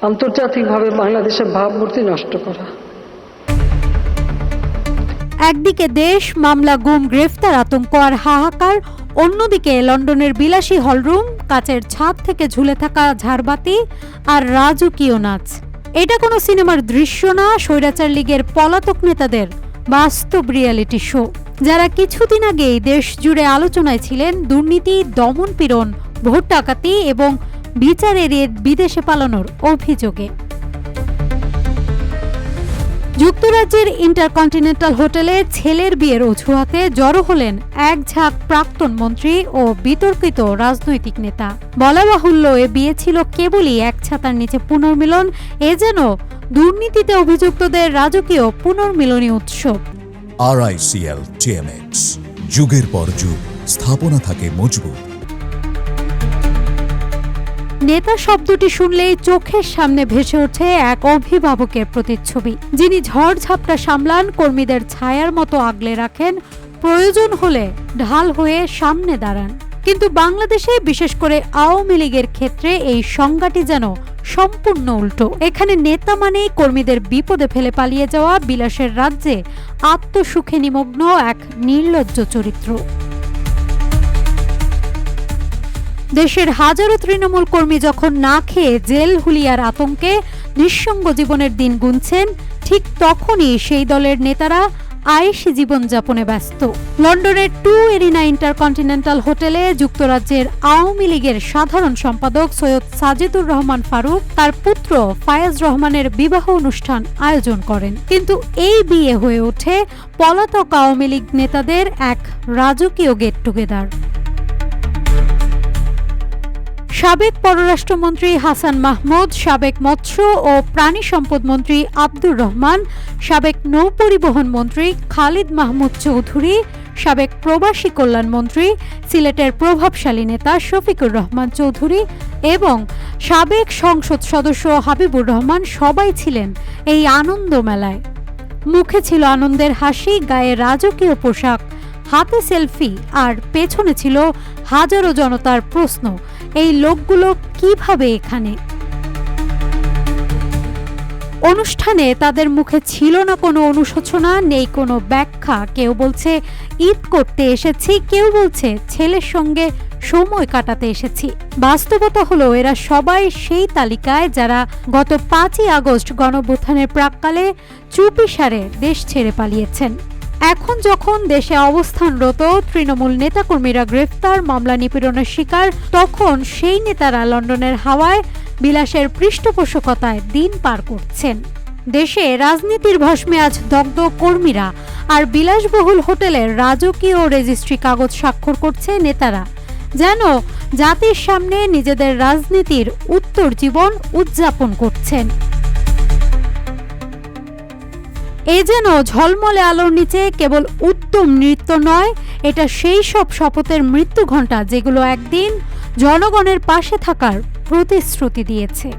আন্তর্জাতিকভাবে বাংলাদেশের ভাবমূর্তি নষ্ট করা। একদিকে দেশ, মামলা, গুম, গ্রেফতার, আতঙ্ক আর হাহাকার, অন্যদিকে লন্ডনের বিলাসী হলরুম, কাচের ছাদ থেকে ঝুলে থাকা ঝাড়বাতি আর রাজকীয় নাচ। এটা কোনো সিনেমার দৃশ্য না, স্বৈরাচার লীগের পলাতক নেতাদের বাস্তব রিয়েলিটি শো, যারা কিছুদিন আগেই দেশ জুড়ে আলোচনায় ছিলেন দুর্নীতি, দমন-পীড়ন, ভোট ডাকাতি এবং বিচার এড়িয়ে বিদেশে পালানোর অভিযোগে। যুক্তরাজ্যের ইন্টারকন্টিনেন্টাল হোটেলে ছেলের বিয়ের অজুহাতে জড়ো হলেন এক ঝাঁক প্রাক্তন মন্ত্রী ও বিতর্কিত রাজনৈতিক নেতা। বলা বাহুল্য, এ বিয়ে ছিল কেবলই এক ছাতার নিচে পুনর্মিলন, এ যেন দুর্নীতিতে অভিযুক্তদের রাজকীয় পুনর্মিলনী উৎসব। RICL TMX, যুগের পর যুগ স্থাপনা থাকে মজবুত। নেতা শব্দটি শুনলেই চোখের সামনে ভেসে ওঠে এক অভিভাবকের প্রতিচ্ছবি, যিনি ঝড়ঝাপটা সামলান, কর্মীদের ছায়ার মতো আগলে রাখেন, প্রয়োজন হলে ঢাল হয়ে সামনে দাঁড়ান। কিন্তু বাংলাদেশে, বিশেষ করে আওয়ামী লীগের ক্ষেত্রে এই সংজ্ঞাটি যেন সম্পূর্ণ উল্টো। এখানে নেতা মানেই কর্মীদের বিপদে ফেলে পালিয়ে যাওয়া, বিলাসের রাজ্যে আত্মসুখে নিমগ্ন এক নির্লজ্জ চরিত্র। দেশের হাজারো তৃণমূল কর্মী যখন না খেয়ে জেল হুলিয়ার আতঙ্কে নিঃসঙ্গ জীবনের দিন গুনছেন, ঠিক তখনই সেই দলের নেতারা আয়েশি জীবনযাপনে ব্যস্ত। লন্ডনের 2 এরিনা ইন্টারকন্টিনেন্টাল হোটেলে যুক্তরাজ্যের আওয়ামী লীগের সাধারণ সম্পাদক সৈয়দ সাজিদুর রহমান ফারুক তার পুত্র ফায়াজ রহমানের বিবাহ অনুষ্ঠান আয়োজন করেন। কিন্তু এই বিয়ে হয়ে ওঠে পলাতক আওয়ামী লীগ নেতাদের এক রাজকীয় গেট টুগেদার। সাবেক পররাষ্ট্রমন্ত্রী হাসান মাহমুদ, সাবেক মৎস্য ও প্রাণী সম্পদ মন্ত্রী আব্দুর রহমান, সাবেক নৌপরিবহন মন্ত্রী খালিদ মাহমুদ চৌধুরী, সাবেক প্রবাসী কল্যাণ মন্ত্রী, সিলেটের প্রভাবশালী নেতা শফিকুর রহমান চৌধুরী এবং সাবেক সংসদ সদস্য হাবিবুর রহমান সবাই ছিলেন এই আনন্দ মেলায়। মুখে ছিল আনন্দের হাসি, গায়ে রাজকীয় পোশাক, হাতে সেলফি আর পেছনে ছিল হাজারো জনতার প্রশ্ন, এই লোকগুলো কিভাবে এখানে? অনুষ্ঠানে তাদের মুখে ছিল না কোনো অনুশোচনা, নেই কোনো ব্যাখ্যা। কেউ বলছে ঈদ করতে এসেছি, কেউ বলছে ছেলের সঙ্গে সময় কাটাতে এসেছি। বাস্তবতা হলো, এরা সবাই সেই তালিকায় যারা গত 5ই আগস্ট গণঅভ্যুত্থানের প্রাক্কালে চুপিসারে দেশ ছেড়ে পালিয়েছেন। এখন যখন দেশে অবস্থানরত তৃণমূল নেতাকর্মীরা গ্রেফতার, মামলা, নিপীড়নের শিকার, তখন সেই নেতারা লন্ডনের হাওয়ায় বিলাসের পৃষ্ঠপোষকতায় দিন পার করছেন। দেশে রাজনীতির ভস্মে আজ দগ্ধ কর্মীরা, আর বিলাসবহুল হোটেলের রাজকীয় রেজিস্ট্রি কাগজ স্বাক্ষর করছে নেতারা, যেন জাতির সামনে নিজেদের রাজনীতির উত্তর জীবন উদযাপন করছেন। এ যেন ঝলমলে আলোর নিচে কেবল উত্তম নৃত্য নয়, এটা সেই সব শপথের মৃত্যু ঘণ্টা যেগুলো একদিন জনগণের পাশে থাকার প্রতিশ্রুতি দিয়েছে।